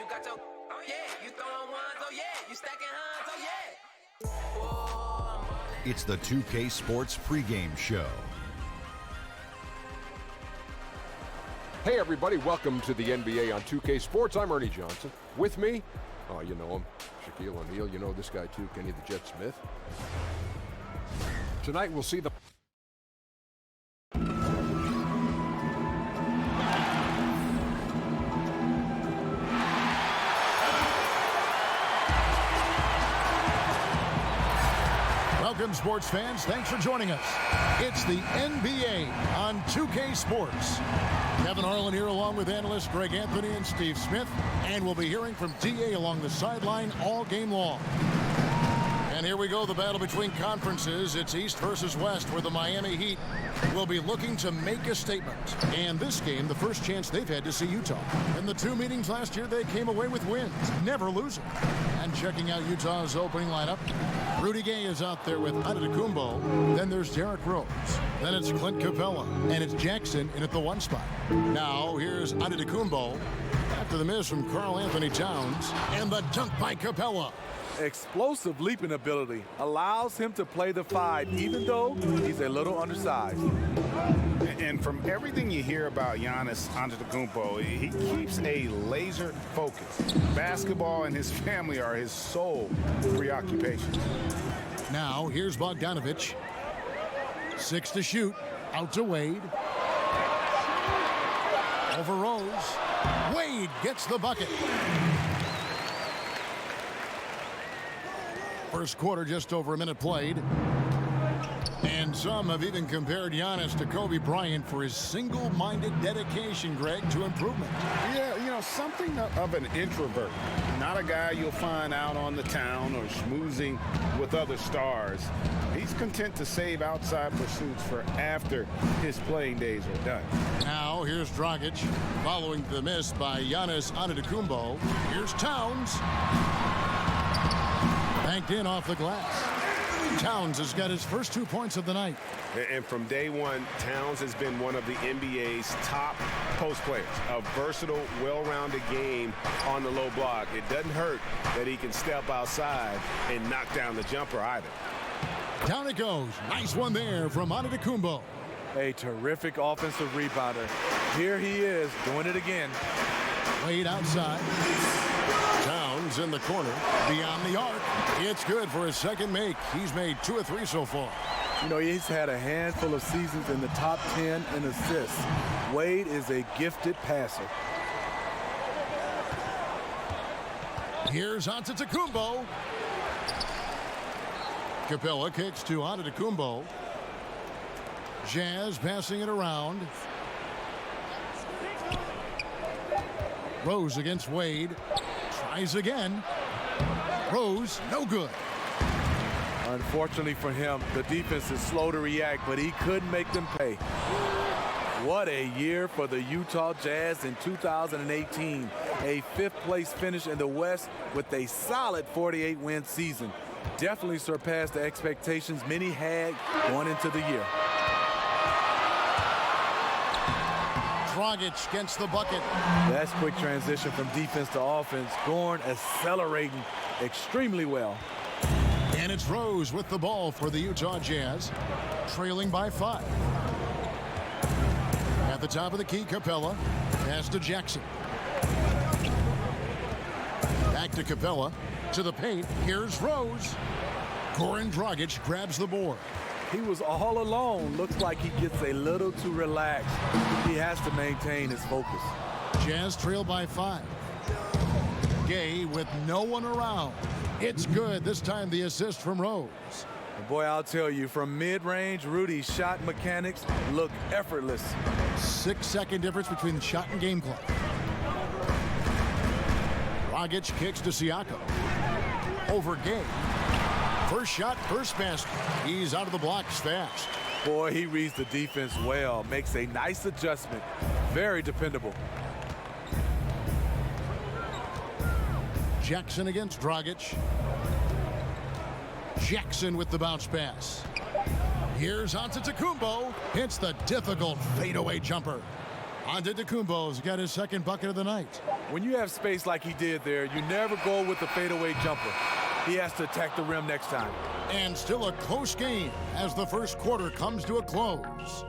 you got your, oh yeah, you throwing ones, oh yeah, you stacking hunds, oh yeah. Whoa, I'm ballin'. It's the 2K Sports pregame show. Hey everybody, welcome to the NBA on 2K Sports. I'm Ernie Johnson. With me, oh you know him, Shaquille O'Neal. You know this guy too, Kenny the Jet Smith. Tonight we'll see the Welcome, sports fans. Thanks for joining us. It's the NBA on 2K Sports. Kevin Harlan here along with analysts Greg Anthony and Steve Smith. And we'll be hearing from DA along the sideline all game long. And here we go, the battle between conferences. It's East versus West, where the Miami Heat will be looking to make a statement. And this game, the first chance they've had to see Utah. In the two meetings last year, they came away with wins, never losing. And checking out Utah's opening lineup, Rudy Gay is out there with Antetokounmpo. Then there's Derrick Rose. Then it's Clint Capella. And it's Jackson in at the one spot. Now, here's Antetokounmpo after the miss from Karl Anthony Towns. And the dunk by Capella. Explosive leaping ability allows him to play the 5, even though he's a little undersized. And from everything you hear about Giannis Antetokounmpo, he keeps a laser focus. Basketball and his family are his sole preoccupation. Now, here's Bogdanovic. 6 to shoot. Out to Wade. Over Rose. Wade gets the bucket. First quarter, just over a minute played. And some have even compared Giannis to Kobe Bryant for his single-minded dedication, Greg, to improvement. Yeah, you know, something of an introvert. Not a guy you'll find out on the town or schmoozing with other stars. He's content to save outside pursuits for after his playing days are done. Now, here's Dragic, following the miss by Giannis Antetokounmpo. Here's Towns. Banked in off the glass. Towns has got his first 2 points of the night. And from day one, Towns has been one of the NBA's top post players. A versatile, well-rounded game on the low block. It doesn't hurt that he can step outside and knock down the jumper either. Down it goes. Nice one there from Antetokounmpo. A terrific offensive rebounder. Here he is doing it again. Wade outside. Towns in the corner. Beyond the arc. It's good for his second make. He's made 2 of 3 so far. You know, he's had a handful of seasons in the top 10 in assists. Wade is a gifted passer. Here's Antetokounmpo. Capella kicks to Antetokounmpo. Jazz passing it around. Rose against Wade. Tries again. Rose, no good. Unfortunately for him, the defense is slow to react, but he couldn't make them pay. What a year for the Utah Jazz in 2018. A 5th place finish in the West with a solid 48-win season. Definitely surpassed the expectations many had going into the year. Dragic gets the bucket. That's quick transition from defense to offense. Gorn accelerating extremely well. And it's Rose with the ball for the Utah Jazz, trailing by 5. At the top of the key, Capella. Pass to Jackson. Back to Capella. To the paint. Here's Rose. Goran Dragic grabs the board. He was all alone. Looks like he gets a little too relaxed. He has to maintain his focus. Jazz trail by 5. Gay with no one around. It's good. This time the assist from Rose. And boy, I'll tell you, from mid-range, Rudy's shot mechanics look effortless. 6-second difference between the shot and game clock. Dragic kicks to Siakam. Over Gay. First shot, first basket. He's out of the blocks fast. Boy, he reads the defense well. Makes a nice adjustment. Very dependable. Jackson against Dragic. Jackson with the bounce pass. Here's Antetokounmpo. Hits the difficult fadeaway jumper. Antetokounmpo's got his second bucket of the night. When you have space like he did there, you never go with the fadeaway jumper. He has to attack the rim next time. And still a close game as the first quarter comes to a close.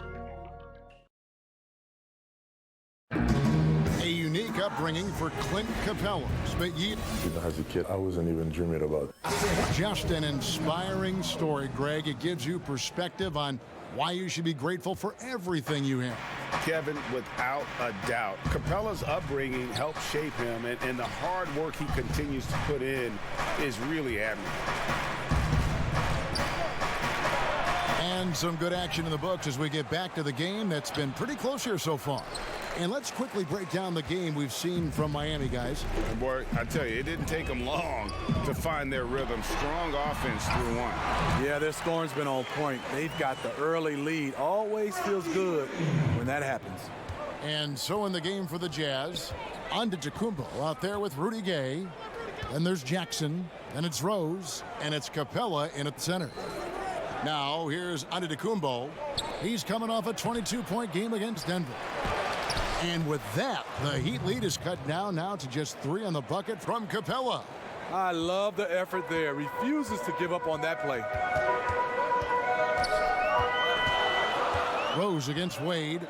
A unique upbringing for Clint Capella. As a kid, I wasn't even dreaming about it. Just an inspiring story, Greg. It gives you perspective on why you should be grateful for everything you have. Kevin, without a doubt, Capella's upbringing helped shape him, and the hard work he continues to put in is really admirable. And some good action in the books as we get back to the game that's been pretty close here so far. And let's quickly break down the game we've seen from Miami, guys. And boy, I tell you, it didn't take them long to find their rhythm. Strong offense through one. Yeah, their scoring's been on point. They've got the early lead. Always feels good when that happens. And so in the game for the Jazz, Antetokounmpo out there with Rudy Gay. Then there's Jackson, and it's Rose, and it's Capella in at the center. Now here's Antetokounmpo. He's coming off a 22-point game against Denver. And with that, the Heat lead is cut down now to just 3 on the bucket from Capella. I love the effort there. Refuses to give up on that play. Rose against Wade.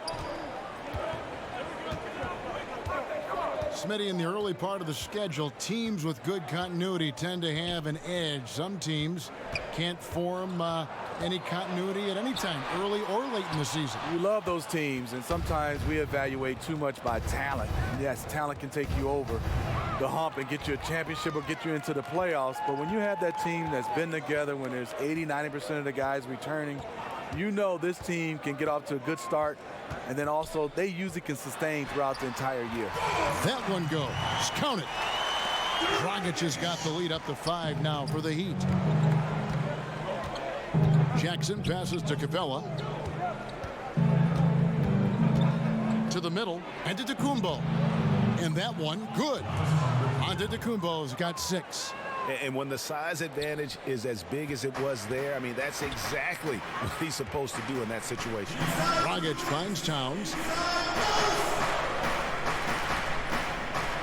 Smitty, in the early part of the schedule, teams with good continuity tend to have an edge. Some teams can't form any continuity at any time, early or late in the season. You love those teams, and sometimes we evaluate too much by talent. Yes, talent can take you over the hump and get you a championship or get you into the playoffs, but when you have that team that's been together, when there's 80-90% of the guys returning, you know this team can get off to a good start, and then also they usually can sustain throughout the entire year. That one goes. Count it. Dragic has got the lead up to 5 now for the Heat. Jackson passes to Capella. To the middle, and to Antetokounmpo. And that one, good. Antetokounmpo's got 6. And when the size advantage is as big as it was there, I mean, that's exactly what he's supposed to do in that situation. Dragic finds Towns.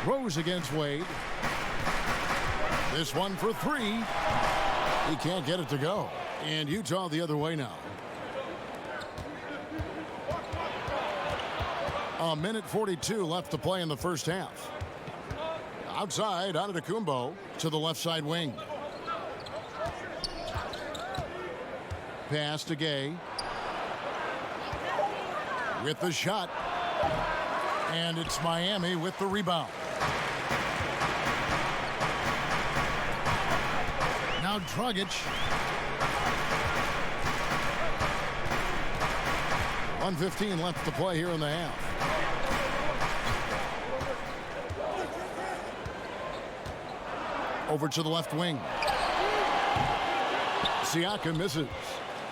Rose against Wade. This one for 3. He can't get it to go. And Utah the other way now. A minute 42 left to play in the first half. Outside, Antetokounmpo to the left side wing. Pass to Gay. With the shot. And it's Miami with the rebound. Now Dragic. 1:15 left to play here in the half. Over to the left wing. Siakam misses.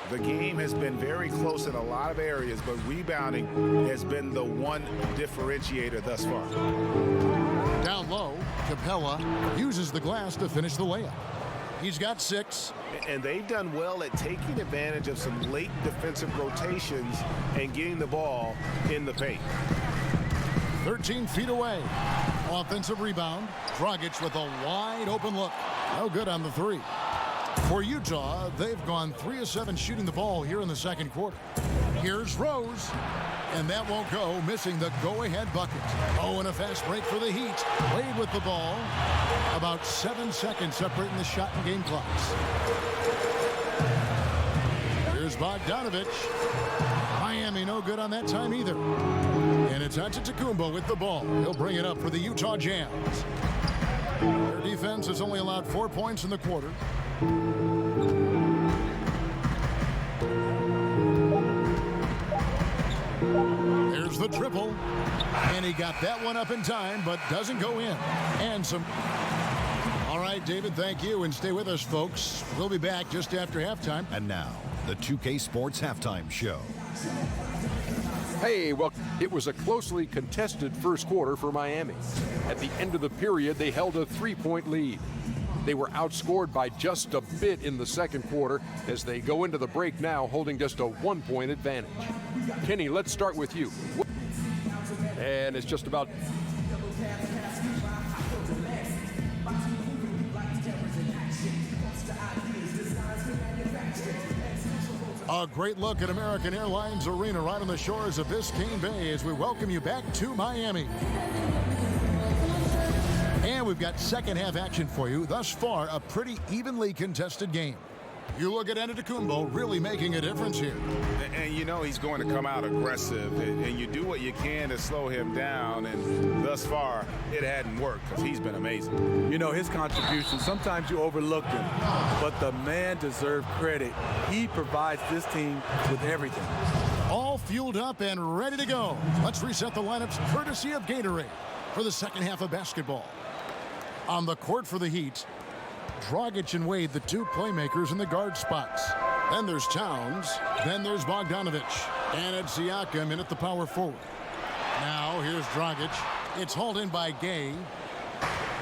The game has been very close in a lot of areas, but rebounding has been the one differentiator thus far. Down low, Capella uses the glass to finish the layup. He's got 6. And they've done well at taking advantage of some late defensive rotations and getting the ball in the paint. 13 feet away. Offensive rebound. Dragic with a wide open look. No good on the 3. For Utah, they've gone 3 of 7 shooting the ball here in the second quarter. Here's Rose. And that won't go, missing the go-ahead bucket. Oh, and a fast break for the Heat. Wade with the ball. About 7 seconds separating the shot and game clocks. Here's Bogdanovich. Miami no good on that time either. And it's Antetokounmpo with the ball. He'll bring it up for the Utah Jazz. Their defense has only allowed 4 points in the quarter. There's the triple. And he got that one up in time, but doesn't go in. And some... All right, David, thank you. And stay with us, folks. We'll be back just after halftime. And now, the 2K Sports Halftime Show. Hey, well, it was a closely contested first quarter for Miami. At the end of the period, they held a 3-point lead. They were outscored by just a bit in the second quarter as they go into the break now holding just a 1-point advantage. Kenny, let's start with you. And it's just about a great look at American Airlines Arena right on the shores of Biscayne Bay as we welcome you back to Miami. And we've got second half action for you. Thus far, a pretty evenly contested game. You look at Antetokounmpo really making a difference here. And you know he's going to come out aggressive, and you do what you can to slow him down, and thus far it hadn't worked because he's been amazing. You know, his contribution, sometimes you overlook him, but the man deserves credit. He provides this team with everything. All fueled up and ready to go. Let's reset the lineups courtesy of Gatorade for the second half of basketball. On the court for the Heat, Dragic and Wade, the two playmakers in the guard spots. Then there's Towns. Then there's Bogdanovic. And it's Siakam in at the power forward. Now here's Dragic. It's hauled in by Gay.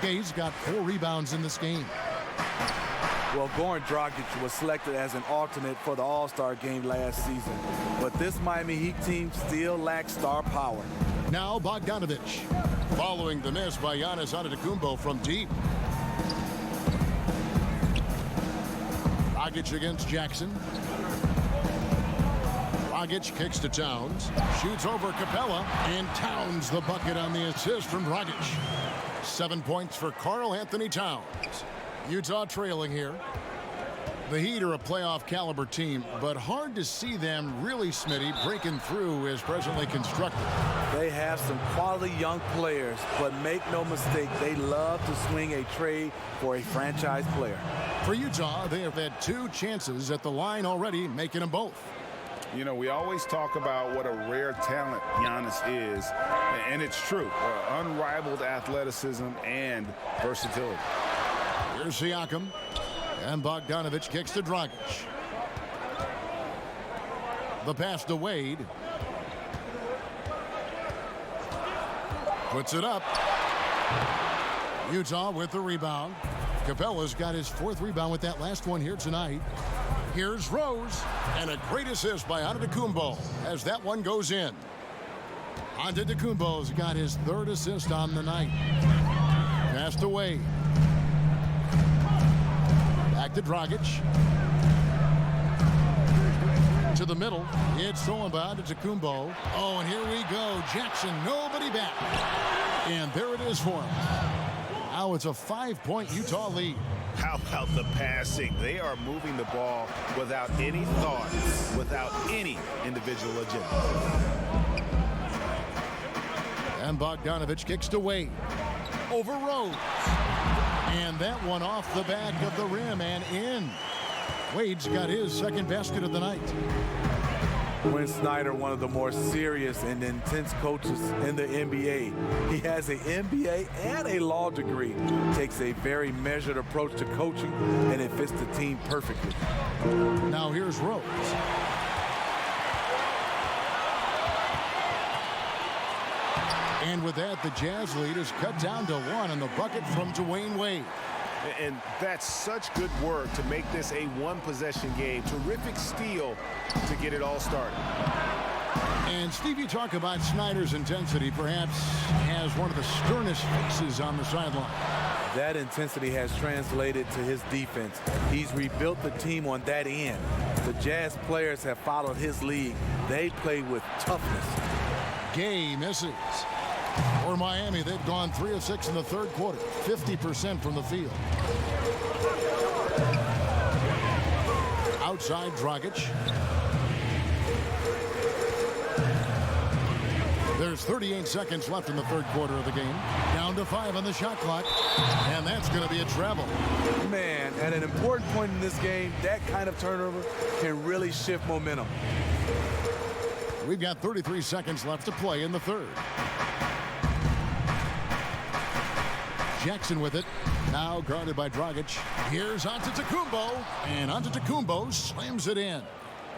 Gay's got 4 rebounds in this game. Well, Goran Dragic was selected as an alternate for the All-Star game last season. But this Miami Heat team still lacks star power. Now Bogdanovic. Following the miss by Giannis Antetokounmpo from deep. Dragic against Jackson. Dragic kicks to Towns. Shoots over Capella. And Towns the bucket on the assist from Dragic. 7 points for Karl Anthony Towns. Utah trailing here. The Heat are a playoff caliber team, but hard to see them really, Smitty, breaking through as presently constructed. They have some quality young players, but make no mistake, they love to swing a trade for a franchise player. For Utah, they have had 2 chances at the line already, making them both. You know, we always talk about what a rare talent Giannis is, and it's true. Unrivaled athleticism and versatility. Here's Siakam. And Bogdanovic kicks to Dragic. The pass to Wade. Puts it up. Utah with the rebound. Capella's got his 4th rebound with that last one here tonight. Here's Rose. And a great assist by Antetokounmpo as that one goes in. Antetokounmpo's got his 3rd assist on the night. Pass to Wade. Back to Dragic. To the middle. It's thrown by Antetokounmpo. Oh, and here we go. Jackson, nobody back. And there it is for him. Now it's a 5-point Utah lead. How about the passing? They are moving the ball without any thought, without any individual agenda. And Bogdanovic kicks to Wade. Over Rose. And that one off the back of the rim and in. Wade's got his 2nd basket of the night. Quinn Snyder, one of the more serious and intense coaches in the NBA. He has an MBA and a law degree. Takes a very measured approach to coaching, and it fits the team perfectly. Now here's Rose. And with that, the Jazz lead is cut down to 1 on the bucket from Dwayne Wade. And that's such good work to make this a 1-possession game. Terrific steal to get it all started. And Steve, you talk about Snyder's intensity, perhaps has one of the sternest faces on the sideline. That intensity has translated to his defense. He's rebuilt the team on that end. The Jazz players have followed his lead. They play with toughness. Gay misses. For Miami, they've gone 3 of 6 in the 3rd quarter, 50% from the field. Outside Dragic. There's 38 seconds left in the 3rd quarter of the game. Down to 5 on the shot clock. And that's going to be a travel. Man, at an important point in this game, that kind of turnover can really shift momentum. We've got 33 seconds left to play in the 3rd. Jackson with it. Now guarded by Dragic. Here's Antetokounmpo. And Antetokounmpo slams it in.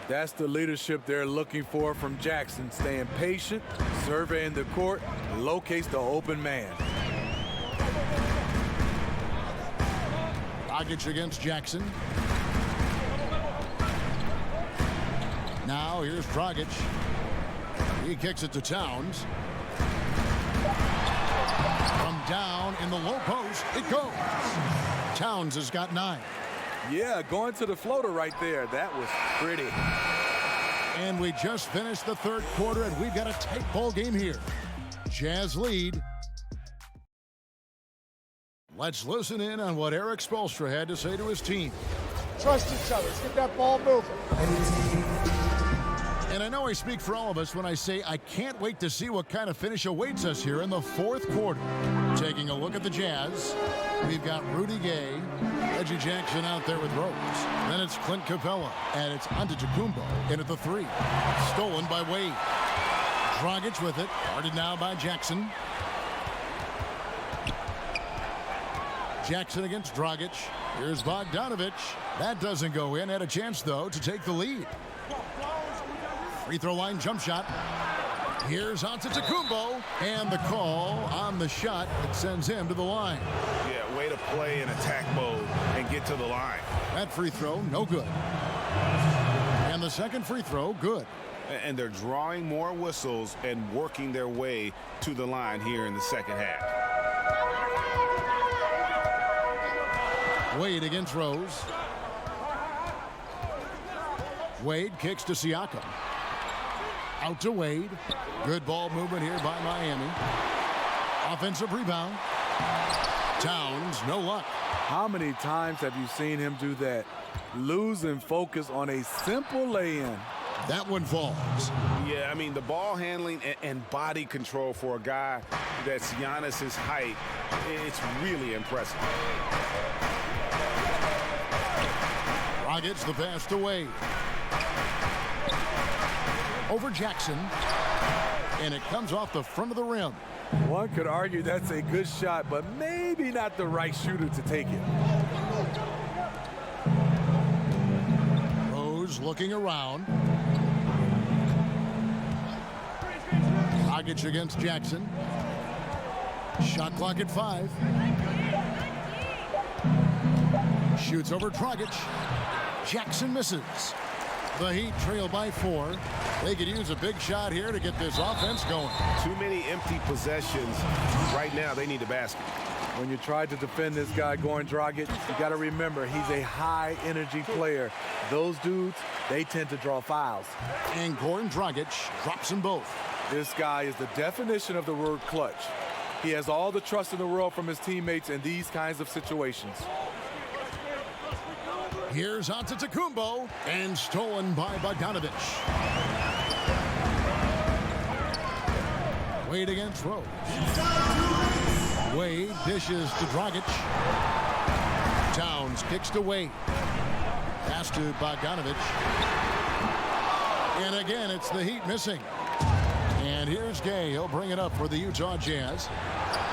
That's the leadership they're looking for from Jackson. Staying patient, surveying the court, locates the open man. Dragic against Jackson. Now here's Dragic. He kicks it to Towns. From down in the low post, it goes. Towns has got 9. Yeah, going to the floater right there. That was pretty. And we just finished the third quarter, and we've got a tight ball game here. Jazz lead. Let's listen in on what Eric Spoelstra had to say to his team. Trust each other. Let's get that ball moving. And I know I speak for all of us when I say I can't wait to see what kind of finish awaits us here in the fourth quarter. Taking a look at the Jazz, we've got Rudy Gay, Reggie Jackson out there with Rose. Then it's Clint Capella, and it's Antetokounmpo in at the 3. Stolen by Wade. Dragic with it, guarded now by Jackson. Jackson against Dragic. Here's Bogdanovich. That doesn't go in. Had a chance, though, to take the lead. Free throw line jump shot. Here's Antetokounmpo. And the call on the shot that sends him to the line. Yeah, way to play in attack mode and get to the line. That free throw, no good. And the second free throw, good. And they're drawing more whistles and working their way to the line here in the second half. Wade against Rose. Wade kicks to Siakam. Out to Wade. Good ball movement here by Miami. Offensive rebound. Towns, no luck. How many times have you seen him do that? Losing focus on a simple lay-in. That one falls. Yeah, I mean, the ball handling and body control for a guy that's Giannis's height, it's really impressive. Dragic the pass to Wade. Over Jackson. And it comes off the front of the rim. One could argue that's a good shot, but maybe not the right shooter to take it. Rose looking around. Dragic against Jackson. Shot clock at 5. Shoots over Dragic. Jackson misses. The Heat trail by 4. They could use a big shot here to get this offense going. Too many empty possessions. Right now, they need a basket. When you try to defend this guy, Goran Dragic, you got to remember he's a high-energy player. Those dudes, they tend to draw fouls. And Goran Dragic drops them both. This guy is the definition of the word clutch. He has all the trust in the world from his teammates in these kinds of situations. Here's Antetokounmpo, and stolen by Bogdanovich. Wade against Rose. Wade dishes to Dragic. Towns kicks to Wade. Pass to Bogdanovich. And again, it's the Heat missing. And here's Gay. He'll bring it up for the Utah Jazz.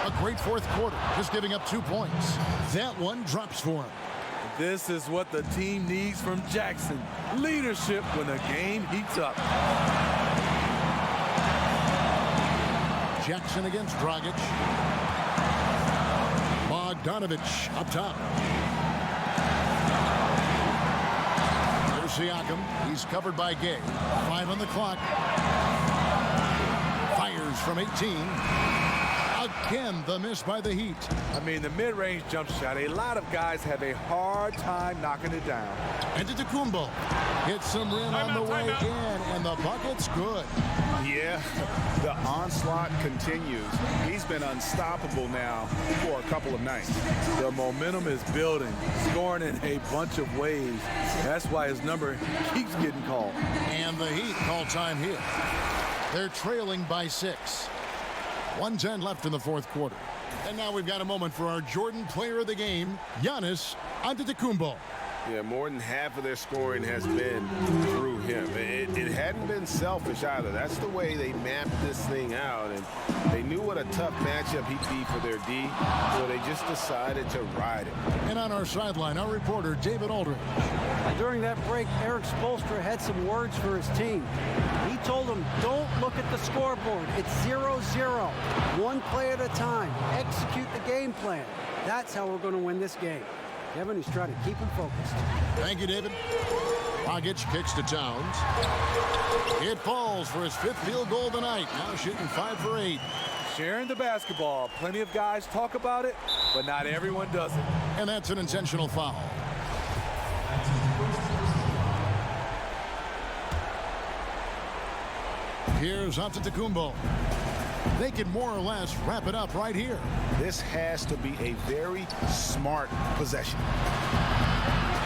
A great fourth quarter, just giving up 2 points. That one drops for him. This is what the team needs from Jackson. Leadership when the game heats up. Jackson against Dragic. Bogdanovich up top. There's Siakam. He's covered by Gay. 5 on the clock. Fires from 18. Again, the miss by the Heat. I mean, the mid-range jump shot, a lot of guys have a hard time knocking it down. Antetokounmpo hits some rim on the way in, and the bucket's good. Yeah, the onslaught continues. He's been unstoppable now for a couple of nights. The momentum is building, scoring in a bunch of ways. That's why his number keeps getting called. And the Heat call time here. They're trailing by 6. 1:10 left in the fourth quarter. And now we've got a moment for our Jordan player of the game, Giannis Antetokounmpo. Yeah, more than half of their scoring has been through him. It hadn't been selfish either. That's the way they mapped this thing out, and they knew what a tough matchup he'd be for their D, so they just decided to ride it. And on our sideline, our reporter, David Aldridge. During that break, Eric Spoelstra had some words for his team. He told them, don't look at the scoreboard. It's 0-0. One play at a time. Execute the game plan. That's how we're going to win this game. Kevin is trying to keep him focused. Thank you, David. Dragic kicks to Towns. It falls for his 5th field goal of the night. Now shooting 5 for 8. sharing the basketball. Plenty of guys talk about it, but not everyone does it. And that's an intentional foul. Here's Antetokounmpo. They can more or less wrap it up right here. This has to be a very smart possession.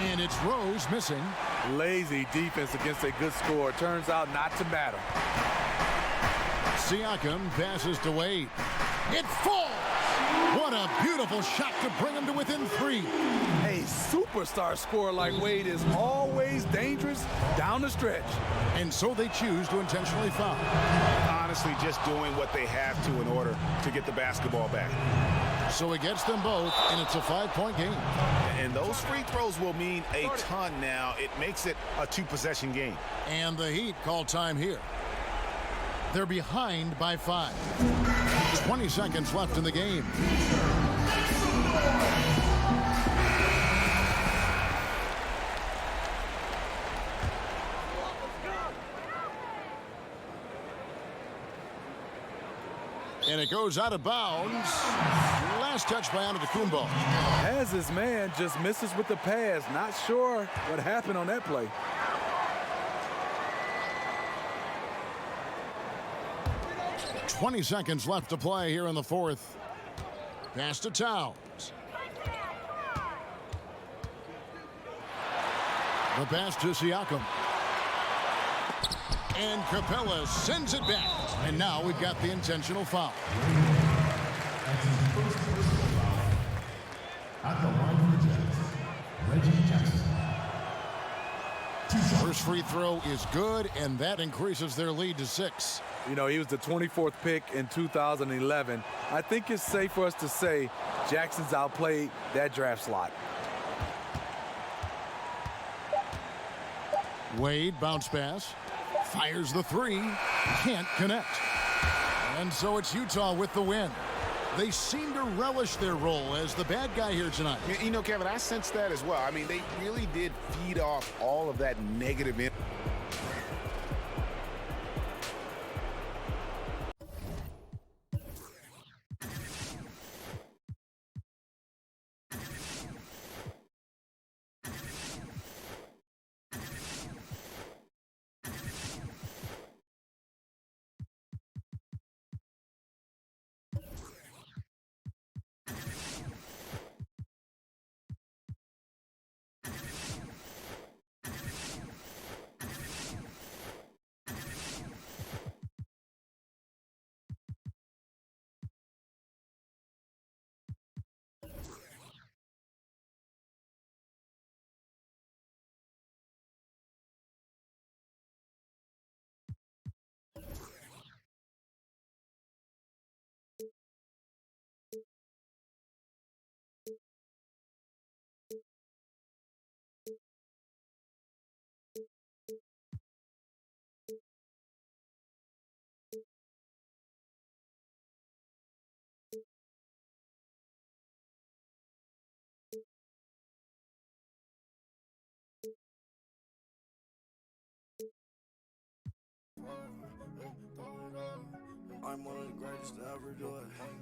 And it's Rose missing. Lazy defense against a good score. Turns out not to matter. Siakam passes to Wade. It falls! What a beautiful shot to bring him to within 3. A superstar scorer like Wade is always dangerous down the stretch. And so they choose to intentionally foul. Honestly, just doing what they have to in order to get the basketball back. So it gets them both, and it's a 5-point game. And those free throws will mean a ton now. It makes it a 2-possession game. And the Heat call time here. They're behind by 5. 20 seconds left in the game. And it goes out of bounds. Last touch by Antetokounmpo. As his man just misses with the pass. Not sure what happened on that play. $20 seconds left to play here in the fourth. Pass to Towns. The pass to Siakam. And Capella sends it back. And now we've got the intentional foul. First free throw is good, and that increases their lead to 6. You know, he was the 24th pick in 2011. I think it's safe for us to say Jackson's outplayed that draft slot. Wade, bounce pass. Fires the 3. Can't connect. And so it's Utah with the win. They seem to relish their role as the bad guy here tonight. You know, Kevin, I sense that as well. I mean, they really did feed off all of that negative. I'm one of the greatest to ever do it.